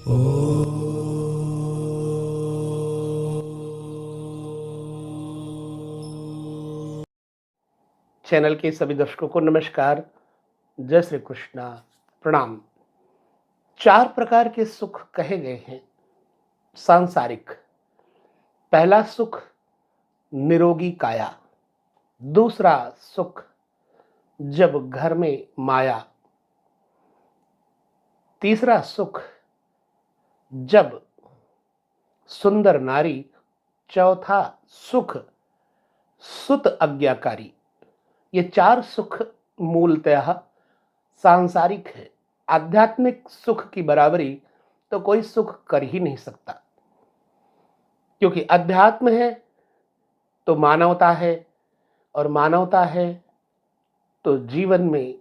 Channel के सभी दर्शकों को नमस्कार, जय श्री कृष्णा, प्रणाम। 4 प्रकार के सुख कहे गए हैं सांसारिक। पहला सुख निरोगी काया, दूसरा सुख जब घर में माया, तीसरा सुख जब सुंदर नारी, चौथा सुख सुत आज्ञाकारी। ये 4 सुख मूलतः सांसारिक है। आध्यात्मिक सुख की बराबरी तो कोई सुख कर ही नहीं सकता, क्योंकि अध्यात्म है तो मानवता है, और मानवता है तो जीवन में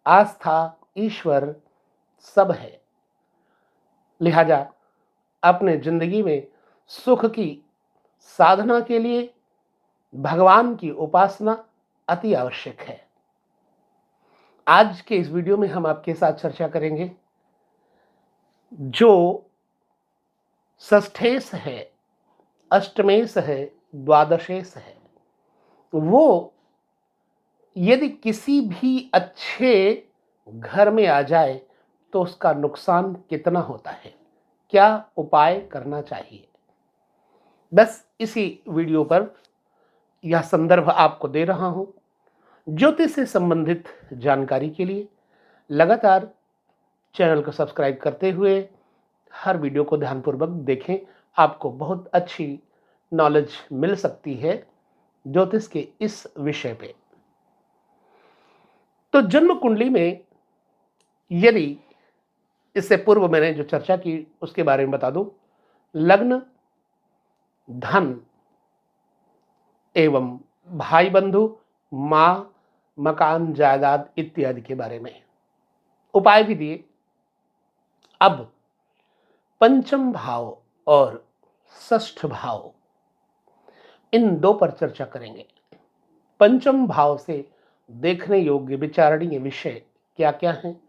आस्था, ईश्वर सब है। लिहाजा अपने जिंदगी में सुख की साधना के लिए भगवान की उपासना अति आवश्यक है। आज के इस वीडियो में हम आपके साथ चर्चा करेंगे जो षष्ठेश है, अष्टमेश है, द्वादशेश है, वो यदि किसी भी अच्छे घर में आ जाए तो उसका नुकसान कितना होता है, क्या उपाय करना चाहिए। बस इसी वीडियो पर यह संदर्भ आपको दे रहा हूं। ज्योतिष से संबंधित जानकारी के लिए लगातार चैनल को सब्सक्राइब करते हुए हर वीडियो को ध्यानपूर्वक देखें। आपको बहुत अच्छी नॉलेज मिल सकती है ज्योतिष के इस विषय पे। तो जन्म कुंडली में यदि इससे पूर्व मैंने जो चर्चा की उसके बारे में बता दूं, लग्न, धन एवं भाई बंधु, मां, मकान, जायदाद इत्यादि के बारे में उपाय भी दिए। अब पंचम भाव और षष्ठ भाव, इन 2 पर चर्चा करेंगे। पंचम भाव से देखने योग्य विचारणीय विषय क्या क्या हैं,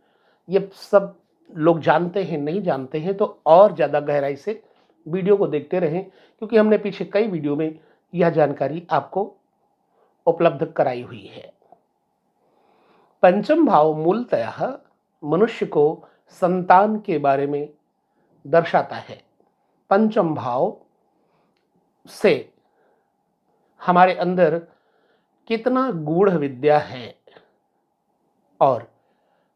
ये सब लोग जानते हैं, नहीं जानते हैं तो और ज़्यादा गहराई से वीडियो को देखते रहें, क्योंकि हमने पीछे कई वीडियो में यह जानकारी आपको उपलब्ध कराई हुई है। पंचम भाव मूलतः मनुष्य को संतान के बारे में दर्शाता है। पंचम भाव से हमारे अंदर कितना गूढ़ विद्या है और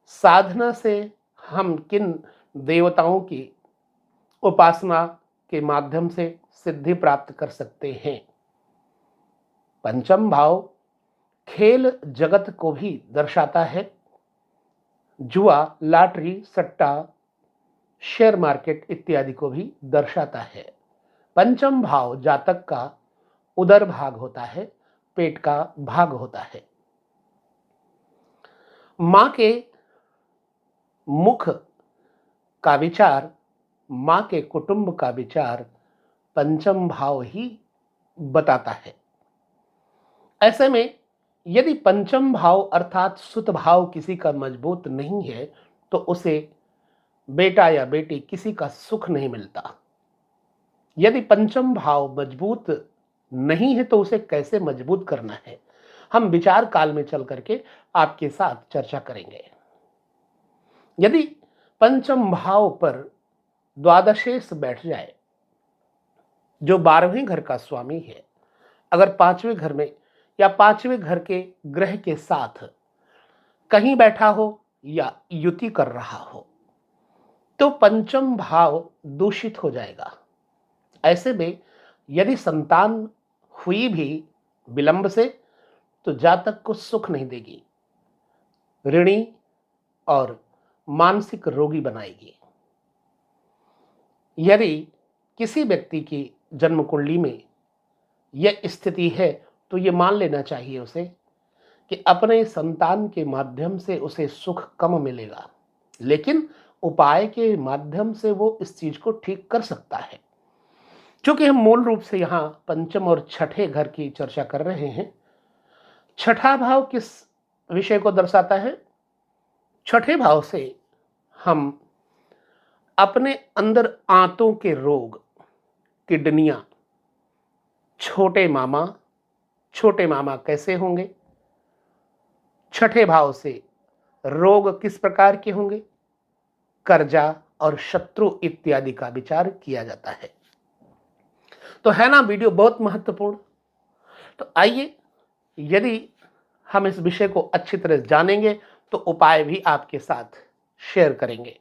साधना से हम किन देवताओं की उपासना के माध्यम से सिद्धि प्राप्त कर सकते हैं। पंचम भाव खेल जगत को भी दर्शाता है। जुआ, लॉटरी, सट्टा, शेयर मार्केट इत्यादि को भी दर्शाता है। पंचम भाव जातक का उदर भाग होता है, पेट का भाग होता है। मां के मुख का विचार, मां के कुटुंब का विचार पंचम भाव ही बताता है। ऐसे में यदि पंचम भाव अर्थात सुत भाव किसी का मजबूत नहीं है तो उसे बेटा या बेटी किसी का सुख नहीं मिलता। यदि पंचम भाव मजबूत नहीं है तो उसे कैसे मजबूत करना है, हम विचार काल में चल करके आपके साथ चर्चा करेंगे। यदि पंचम भाव पर द्वादशेश बैठ जाए, जो 12वें घर का स्वामी है, अगर 5वें घर में या 5वें घर के ग्रह के साथ कहीं बैठा हो या युति कर रहा हो तो पंचम भाव दूषित हो जाएगा। ऐसे में यदि संतान हुई भी विलंब से तो जातक को सुख नहीं देगी, ऋणी और मानसिक रोगी बनाएगी। यदि किसी व्यक्ति की जन्म कुंडली में यह स्थिति है तो ये मान लेना चाहिए उसे कि अपने संतान के माध्यम से उसे सुख कम मिलेगा, लेकिन उपाय के माध्यम से वो इस चीज को ठीक कर सकता है। क्योंकि हम मूल रूप से यहाँ पंचम और छठे घर की चर्चा कर रहे हैं। छठा भाव किस विषय को दर्शाता है? छठे भाव से हम अपने अंदर आंतों के रोग, किडनियां, छोटे मामा कैसे होंगे, छठे भाव से रोग किस प्रकार के होंगे, कर्जा और शत्रु इत्यादि का विचार किया जाता है। तो है ना वीडियो बहुत महत्वपूर्ण। तो आइए, यदि हम इस विषय को अच्छी तरह जानेंगे तो उपाय भी आपके साथ शेयर करेंगे,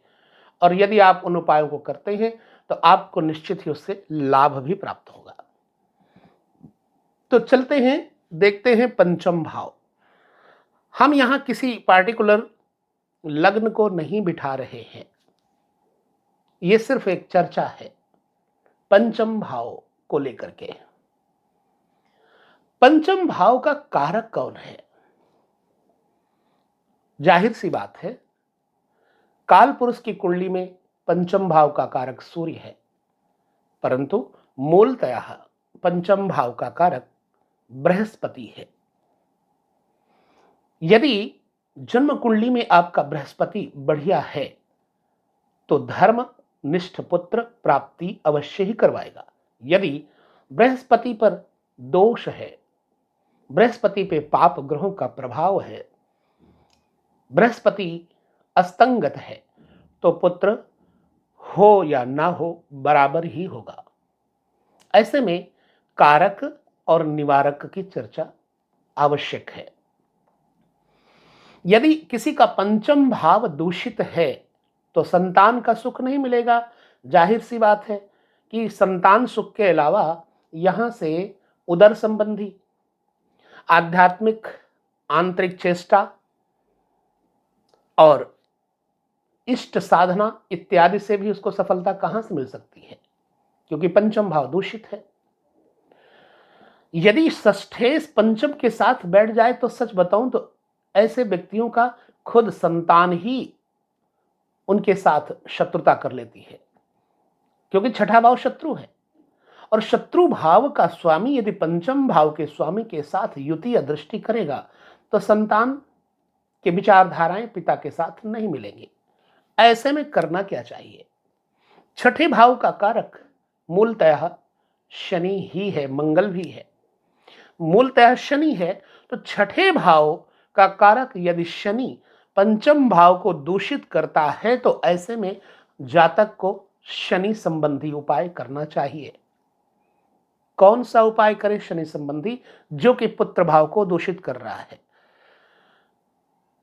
और यदि आप उन उपायों को करते हैं तो आपको निश्चित ही उससे लाभ भी प्राप्त होगा। तो चलते हैं, देखते हैं पंचम भाव। हम यहां किसी पार्टिकुलर लग्न को नहीं बिठा रहे हैं, यह सिर्फ एक चर्चा है पंचम भाव को लेकर के। पंचम भाव का कारक कौन है? जाहिर सी बात है, काल पुरुष की कुंडली में पंचम भाव का कारक सूर्य है, परंतु मूलतः पंचम भाव का कारक बृहस्पति है। यदि जन्म कुंडली में आपका बृहस्पति बढ़िया है तो धर्म निष्ठ पुत्र प्राप्ति अवश्य ही करवाएगा। यदि बृहस्पति पर दोष है, बृहस्पति पे पाप ग्रहों का प्रभाव है, बृहस्पति अस्तंगत है, तो पुत्र हो या ना हो बराबर ही होगा। ऐसे में कारक और निवारक की चर्चा आवश्यक है। यदि किसी का पंचम भाव दूषित है तो संतान का सुख नहीं मिलेगा। जाहिर सी बात है कि संतान सुख के अलावा यहां से उदर संबंधी, आध्यात्मिक, आंतरिक चेष्टा और इष्ट साधना इत्यादि से भी उसको सफलता कहां से मिल सकती है, क्योंकि पंचम भाव दूषित है। यदि षष्ठेश पंचम के साथ बैठ जाए तो सच बताऊं तो ऐसे व्यक्तियों का खुद संतान ही उनके साथ शत्रुता कर लेती है, क्योंकि छठा भाव शत्रु है, और शत्रु भाव का स्वामी यदि पंचम भाव के स्वामी के साथ युति या दृष्टि करेगा तो संतान के विचारधाराएं पिता के साथ नहीं मिलेंगी। ऐसे में करना क्या चाहिए? छठे भाव का कारक मूलतः शनि ही है, मंगल भी है। मूलतः शनि है, तो छठे भाव का कारक यदि शनि पंचम भाव को दूषित करता है तो ऐसे में जातक को शनि संबंधी उपाय करना चाहिए। कौन सा उपाय करें शनि संबंधी? जो कि पुत्र भाव को दूषित कर रहा है।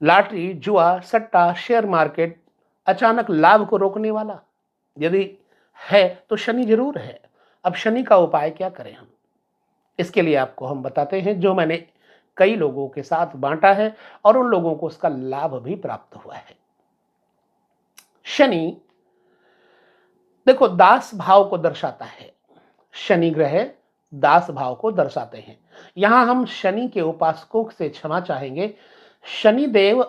लॉटरी, जुआ, सट्टा, शेयर मार्केट, अचानक लाभ को रोकने वाला यदि है तो शनि जरूर है। अब शनि का उपाय क्या करें हम? इसके लिए आपको हम बताते हैं, जो मैंने कई लोगों के साथ बांटा है और उन लोगों को उसका लाभ भी प्राप्त हुआ है। शनि देखो दास भाव को दर्शाता है। शनि ग्रह दास भाव को दर्शाते हैं। यहां हम शनि के उपासकों से क्षमा चाहेंगे। शनि देव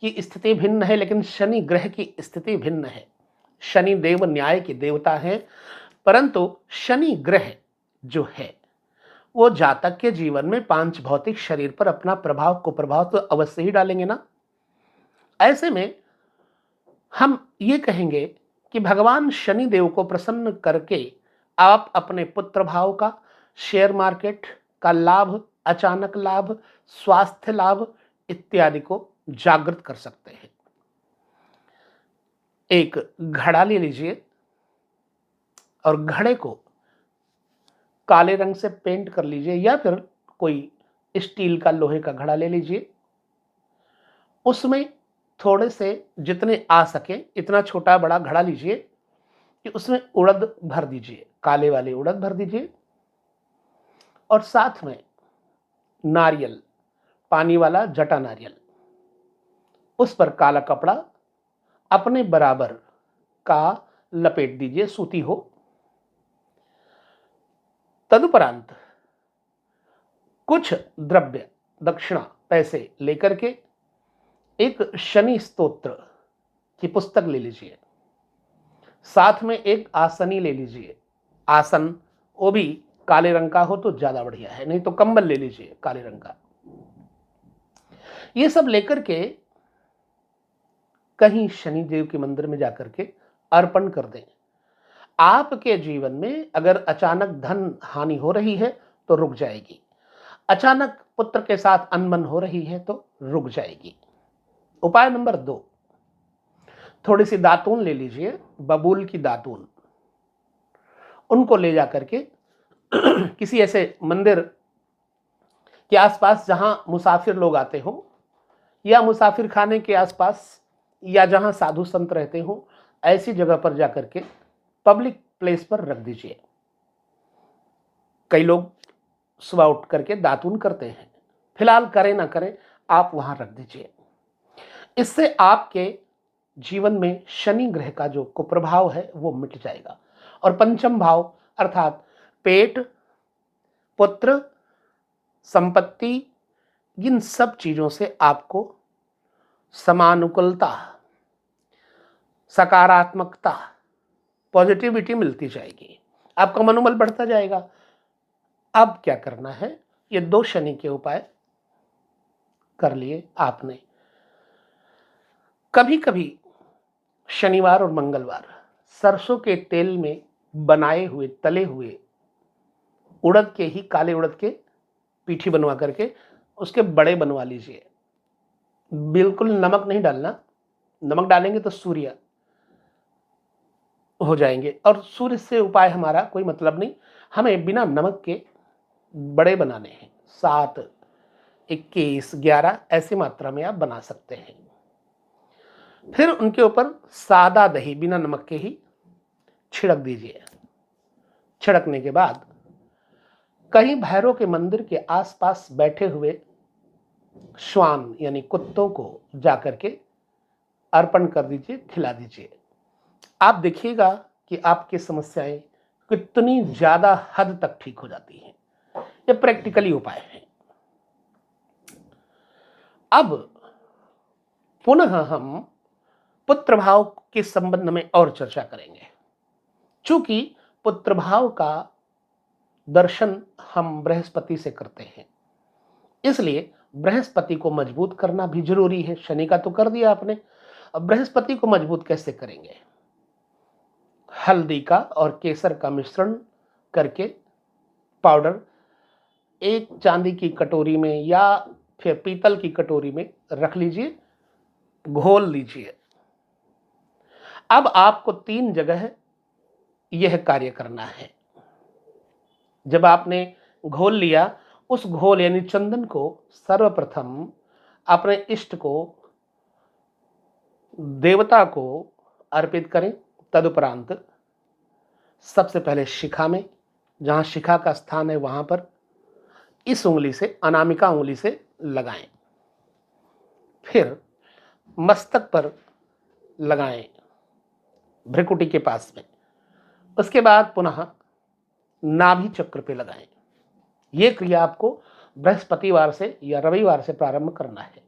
की स्थिति भिन्न है, लेकिन शनि ग्रह की स्थिति भिन्न है। शनि देव न्याय के देवता हैं, परंतु शनि ग्रह जो है वो जातक के जीवन में पांच भौतिक शरीर पर अपना प्रभाव तो अवश्य ही डालेंगे ना। ऐसे में हम ये कहेंगे कि भगवान शनि देव को प्रसन्न करके आप अपने पुत्र भाव का, शेयर मार्केट का लाभ, अचानक लाभ, स्वास्थ्य लाभ इत्यादि को जागृत कर सकते हैं। एक घड़ा ले लीजिए और घड़े को काले रंग से पेंट कर लीजिए, या फिर कोई स्टील का, लोहे का घड़ा ले लीजिए। उसमें थोड़े से जितने आ सके इतना छोटा बड़ा घड़ा लीजिए कि उसमें उड़द भर दीजिए, काले वाले उड़द भर दीजिए, और साथ में नारियल, पानी वाला जटा नारियल, उस पर काला कपड़ा अपने बराबर का लपेट दीजिए, सूती हो। तदुपरांत कुछ द्रव्य, दक्षिणा, पैसे लेकर के एक शनि स्तोत्र की पुस्तक ले लीजिए। साथ में एक आसनी ले लीजिए। आसन वो भी काले रंग का हो तो ज्यादा बढ़िया है, नहीं तो कंबल ले लीजिए काले रंग का। ये सब लेकर के कहीं शनि देव के मंदिर में जाकर के अर्पण कर दें। आपके जीवन में अगर अचानक धन हानि हो रही है तो रुक जाएगी, अचानक पुत्र के साथ अनबन हो रही है तो रुक जाएगी। उपाय नंबर 2, थोड़ी सी दातून ले लीजिए, बबूल की दातून, उनको ले जाकर के किसी ऐसे मंदिर के आसपास जहां मुसाफिर लोग आते हो, या मुसाफिर खाने के आसपास, या जहां साधु संत रहते हो, ऐसी जगह पर जाकर के पब्लिक प्लेस पर रख दीजिए। कई लोग सुबह उठ करके दातून करते हैं, फिलहाल करें ना करें, आप वहां रख दीजिए। इससे आपके जीवन में शनि ग्रह का जो कुप्रभाव है वो मिट जाएगा, और पंचम भाव अर्थात पेट, पुत्र, संपत्ति, इन सब चीजों से आपको समानुकूलता, सकारात्मकता, पॉजिटिविटी मिलती जाएगी, आपका मनोबल बढ़ता जाएगा। अब क्या करना है, ये 2 शनि के उपाय कर लिए आपने। कभी कभी शनिवार और मंगलवार सरसों के तेल में बनाए हुए, तले हुए उड़द के ही, काले उड़द के पीठी बनवा करके उसके बड़े बनवा लीजिए। बिल्कुल नमक नहीं डालना, नमक डालेंगे तो सूर्य हो जाएंगे, और सूर्य से उपाय हमारा कोई मतलब नहीं, हमें बिना नमक के बड़े बनाने हैं। 7, 21, 11 ऐसी मात्रा में आप बना सकते हैं। फिर उनके ऊपर सादा दही बिना नमक के ही छिड़क दीजिए। छिड़कने के बाद कहीं भैरव के मंदिर के आसपास बैठे हुए श्वान यानी कुत्तों को जाकर के अर्पण कर दीजिए, खिला दीजिए। आप देखिएगा कि आपकी समस्याएं कितनी ज्यादा हद तक ठीक हो जाती हैं। ये प्रैक्टिकली उपाय है। अब पुनः हम पुत्र भाव के संबंध में और चर्चा करेंगे। चूंकि पुत्र भाव का दर्शन हम बृहस्पति से करते हैं, इसलिए बृहस्पति को मजबूत करना भी जरूरी है। शनि का तो कर दिया आपने, अब बृहस्पति को मजबूत कैसे करेंगे? हल्दी का और केसर का मिश्रण करके पाउडर एक चांदी की कटोरी में या फिर पीतल की कटोरी में रख लीजिए, घोल लीजिए। अब आपको 3 जगह यह कार्य करना है। जब आपने घोल लिया, उस घोल यानी चंदन को सर्वप्रथम अपने इष्ट को, देवता को अर्पित करें। तदुपरांत सबसे पहले शिखा में, जहां शिखा का स्थान है वहां पर इस उंगली से, अनामिका उंगली से लगाएं। फिर मस्तक पर लगाएं, भ्रिकुटी के पास में। उसके बाद पुनः नाभि चक्र पे लगाएं। यह क्रिया आपको बृहस्पतिवार से या रविवार से प्रारंभ करना है।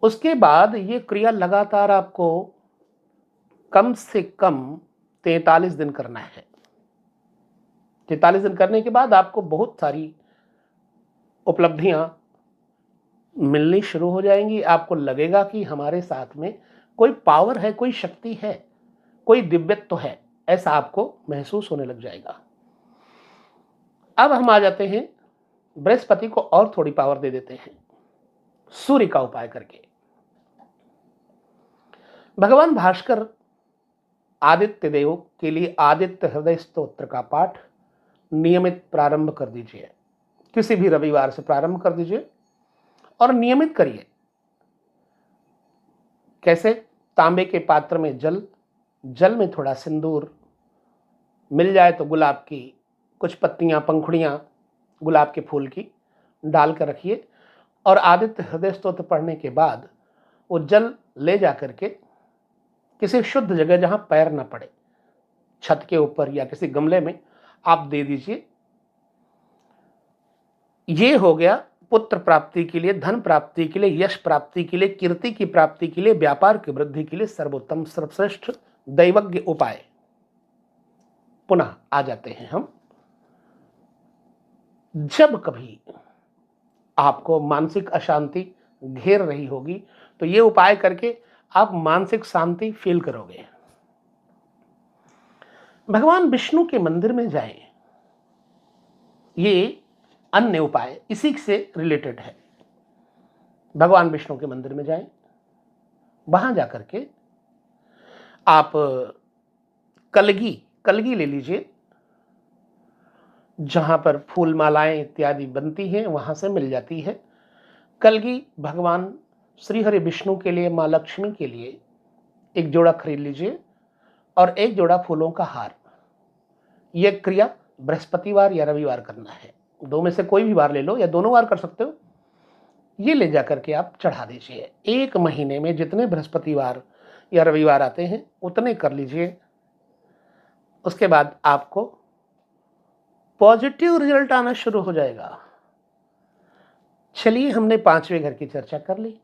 उसके बाद ये क्रिया लगातार आपको कम से कम 43 दिन करना है। 43 दिन करने के बाद आपको बहुत सारी उपलब्धियां मिलनी शुरू हो जाएंगी। आपको लगेगा कि हमारे साथ में कोई पावर है, कोई शक्ति है, कोई दिव्यत्व है, ऐसा आपको महसूस होने लग जाएगा। अब हम आ जाते हैं, बृहस्पति को और थोड़ी पावर दे देते हैं सूर्य का उपाय करके। भगवान भास्कर आदित्य देव के लिए आदित्य हृदय स्तोत्र का पाठ नियमित प्रारंभ कर दीजिए। किसी भी रविवार से प्रारंभ कर दीजिए और नियमित करिए। कैसे? तांबे के पात्र में जल में थोड़ा सिंदूर, मिल जाए तो गुलाब की कुछ पत्तियां, पंखुड़ियां गुलाब के फूल की डाल कर रखिए, और आदित्य हृदय स्तोत्र पढ़ने के बाद वो जल ले जा करके किसी शुद्ध जगह जहां पैर न पड़े, छत के ऊपर या किसी गमले में आप दे दीजिए। ये हो गया पुत्र प्राप्ति के लिए, धन प्राप्ति के लिए, यश प्राप्ति के लिए, कीर्ति की प्राप्ति के लिए, व्यापार की वृद्धि के लिए सर्वोत्तम सर्वश्रेष्ठ दैवज्ञ उपाय। पुनः आ जाते हैं हम, जब कभी आपको मानसिक अशांति घेर रही होगी तो ये उपाय करके आप मानसिक शांति फील करोगे। भगवान विष्णु के मंदिर में जाएं। ये अन्य उपाय इसी से रिलेटेड है। भगवान विष्णु के मंदिर में जाएं, वहां जाकर के आप कलगी कलगी ले लीजिए, जहां पर फूल मालाएं इत्यादि बनती हैं वहां से मिल जाती है। कलगी भगवान श्री हरि विष्णु के लिए, माँ लक्ष्मी के लिए एक जोड़ा खरीद लीजिए और एक जोड़ा फूलों का हार। यह क्रिया बृहस्पतिवार या रविवार करना है, दो में से कोई भी वार ले लो या दोनों वार कर सकते हो। ये ले जाकर के आप चढ़ा दीजिए। एक महीने में जितने बृहस्पतिवार या रविवार आते हैं उतने कर लीजिए। उसके बाद आपको पॉजिटिव रिजल्ट आना शुरू हो जाएगा। चलिए, हमने पांचवें घर की चर्चा कर ली।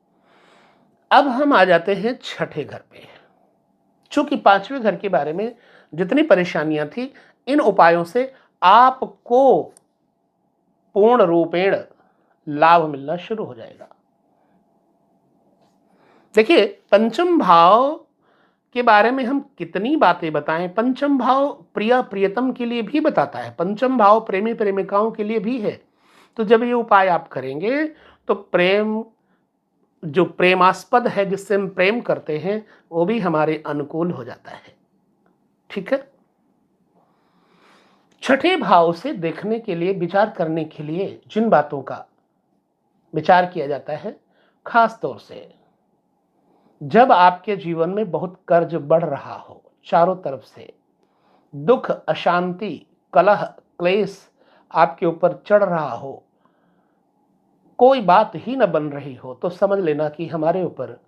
अब हम आ जाते हैं छठे घर पे। चूंकि पांचवें घर के बारे में जितनी परेशानियां थी, इन उपायों से आपको पूर्ण रूपेण लाभ मिलना शुरू हो जाएगा। देखिए, पंचम भाव के बारे में हम कितनी बातें बताएं। पंचम भाव प्रिया प्रियतम के लिए भी बताता है, पंचम भाव प्रेमी प्रेमिकाओं के लिए भी है। तो जब ये उपाय आप करेंगे तो प्रेम, जो प्रेमास्पद है, जिससे हम प्रेम करते हैं, वो भी हमारे अनुकूल हो जाता है। ठीक है। छठे भाव से देखने के लिए, विचार करने के लिए जिन बातों का विचार किया जाता है, खास तौर से जब आपके जीवन में बहुत कर्ज बढ़ रहा हो, चारों तरफ से दुख, अशांति, कलह, क्लेश आपके ऊपर चढ़ रहा हो, कोई बात ही न बन रही हो, तो समझ लेना कि हमारे ऊपर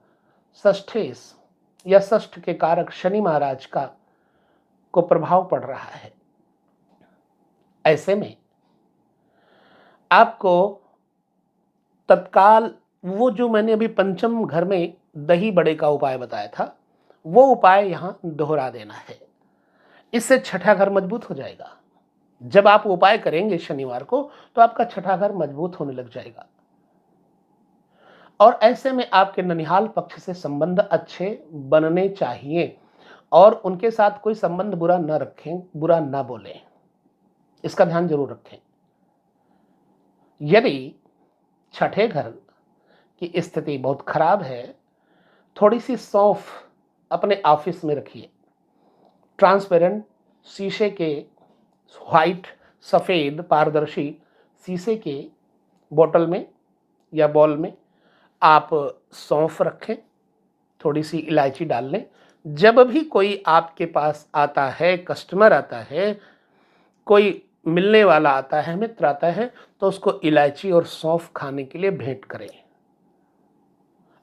षष्ठेश या षष्ठ के कारक शनि महाराज का को प्रभाव पड़ रहा है। ऐसे में आपको तत्काल वो जो मैंने अभी पंचम घर में दही बड़े का उपाय बताया था, वो उपाय यहां दोहरा देना है। इससे छठा घर मजबूत हो जाएगा। जब आप उपाय करेंगे शनिवार को, तो आपका छठा घर मजबूत होने लग जाएगा। और ऐसे में आपके ननिहाल पक्ष से संबंध अच्छे बनने चाहिए और उनके साथ कोई संबंध बुरा न रखें, बुरा न बोलें। इसका ध्यान जरूर रखें। यदि छठे घर की स्थिति बहुत खराब है, थोड़ी सी सौंफ अपने ऑफिस में रखिए। ट्रांसपेरेंट शीशे के, व्हाइट सफेद पारदर्शी शीशे के बोतल में या बॉल में आप सौंफ रखें, थोड़ी सी इलायची डाल लें। जब भी कोई आपके पास आता है, कस्टमर आता है, कोई मिलने वाला आता है, मित्र आता है, तो उसको इलायची और सौंफ खाने के लिए भेंट करें।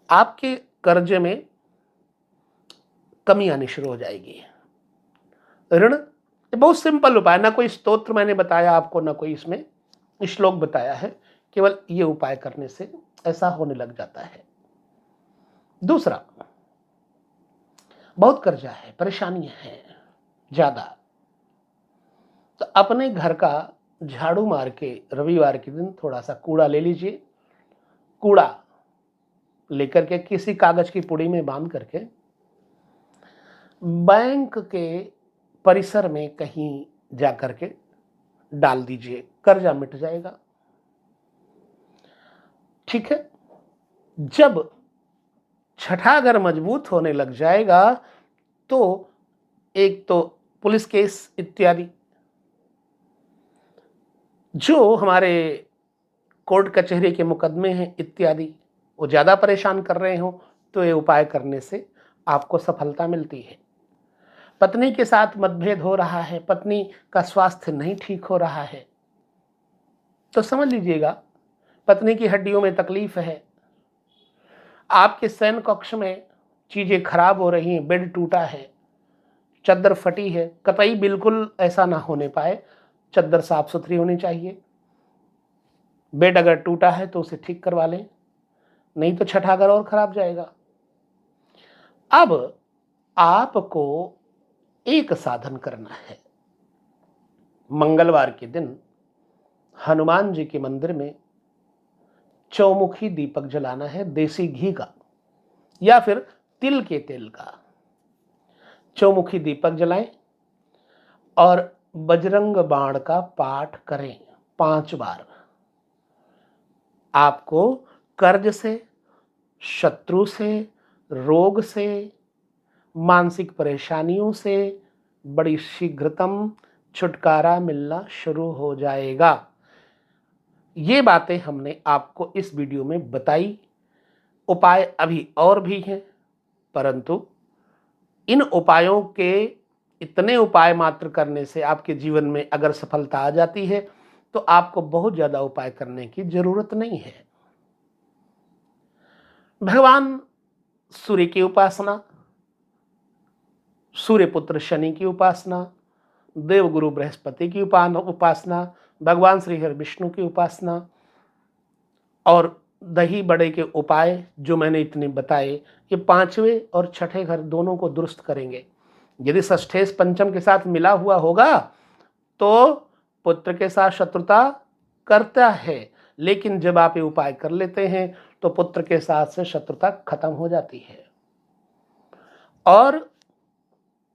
आपके कर्ज में कमी आनी शुरू हो जाएगी। ऋण बहुत सिंपल उपाय, ना कोई स्तोत्र मैंने बताया आपको, ना कोई इसमें श्लोक बताया है, केवल ये उपाय करने से ऐसा होने लग जाता है। दूसरा, बहुत कर्जा है, परेशानियां हैं ज्यादा, तो अपने घर का झाड़ू मार के रविवार के दिन थोड़ा सा कूड़ा ले लीजिए। कूड़ा लेकर के किसी कागज की पुड़ी में बांध करके बैंक के परिसर में कहीं जाकर के डाल दीजिए, कर्जा मिट जाएगा। ठीक है। जब छठा घर मजबूत होने लग जाएगा, तो एक तो पुलिस केस इत्यादि जो हमारे कोर्ट कचहरी के मुकदमे हैं इत्यादि, वो ज्यादा परेशान कर रहे हो, तो ये उपाय करने से आपको सफलता मिलती है। पत्नी के साथ मतभेद हो रहा है, पत्नी का स्वास्थ्य नहीं ठीक हो रहा है, तो समझ लीजिएगा पत्नी की हड्डियों में तकलीफ है। आपके शयन कक्ष में चीजें खराब हो रही हैं, बेड टूटा है, चद्दर फटी है, कतई बिल्कुल ऐसा ना होने पाए। चद्दर साफ सुथरी होनी चाहिए। बेड अगर टूटा है तो उसे ठीक करवा लें, नहीं तो छठा घर और खराब जाएगा। अब आपको एक साधन करना है। मंगलवार के दिन हनुमान जी के मंदिर में चौमुखी दीपक जलाना है, देसी घी का या फिर तिल के तेल का। चौमुखी दीपक जलाएं और बजरंग बाण का पाठ करें 5 बार। आपको कर्ज से, शत्रु से, रोग से, मानसिक परेशानियों से बड़ी शीघ्रतम छुटकारा मिलना शुरू हो जाएगा। ये बातें हमने आपको इस वीडियो में बताई। उपाय अभी और भी हैं, परंतु इन उपायों के इतने उपाय मात्र करने से आपके जीवन में अगर सफलता आ जाती है तो आपको बहुत ज़्यादा उपाय करने की जरूरत नहीं है। भगवान सूर्य की उपासना, सूर्य पुत्र शनि की उपासना, देवगुरु बृहस्पति की उपासना, भगवान श्री हरि विष्णु की उपासना और दही बड़े के उपाय जो मैंने इतने बताए, ये 5वें और 6ठे घर दोनों को दुरुस्त करेंगे। यदि षष्ठेश पंचम के साथ मिला हुआ होगा तो पुत्र के साथ शत्रुता करता है, लेकिन जब आप ये उपाय कर लेते हैं तो पुत्र के साथ से शत्रुता खत्म हो जाती है। और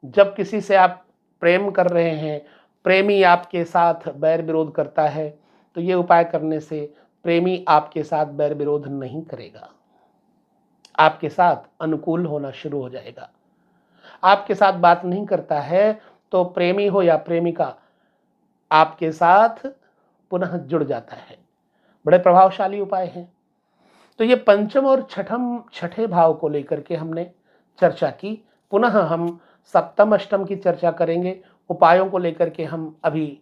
जब किसी से आप प्रेम कर रहे हैं, प्रेमी आपके साथ बैर विरोध करता है, तो ये उपाय करने से प्रेमी आपके साथ बैर विरोध नहीं करेगा, आपके साथ अनुकूल होना शुरू हो जाएगा। आपके साथ बात नहीं करता है तो प्रेमी हो या प्रेमिका आपके साथ पुनः जुड़ जाता है। बड़े प्रभावशाली उपाय हैं। तो ये पंचम और छठे भाव को लेकर के हमने चर्चा की। पुनः हम सप्तम अष्टम की चर्चा करेंगे। उपायों को लेकर के हम अभी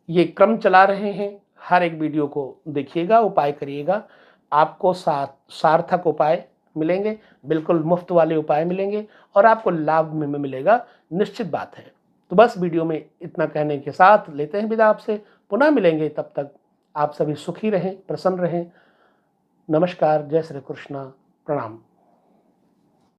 ये क्रम चला रहे हैं। हर एक वीडियो को देखिएगा, उपाय करिएगा, आपको सार्थक उपाय मिलेंगे, बिल्कुल मुफ्त वाले उपाय मिलेंगे और आपको लाभ में मिलेगा, निश्चित बात है। तो बस वीडियो में इतना कहने के साथ लेते हैं विदा आपसे। पुनः मिलेंगे, तब तक आप सभी सुखी रहें, प्रसन्न रहें। नमस्कार, जय श्री कृष्ण, प्रणाम।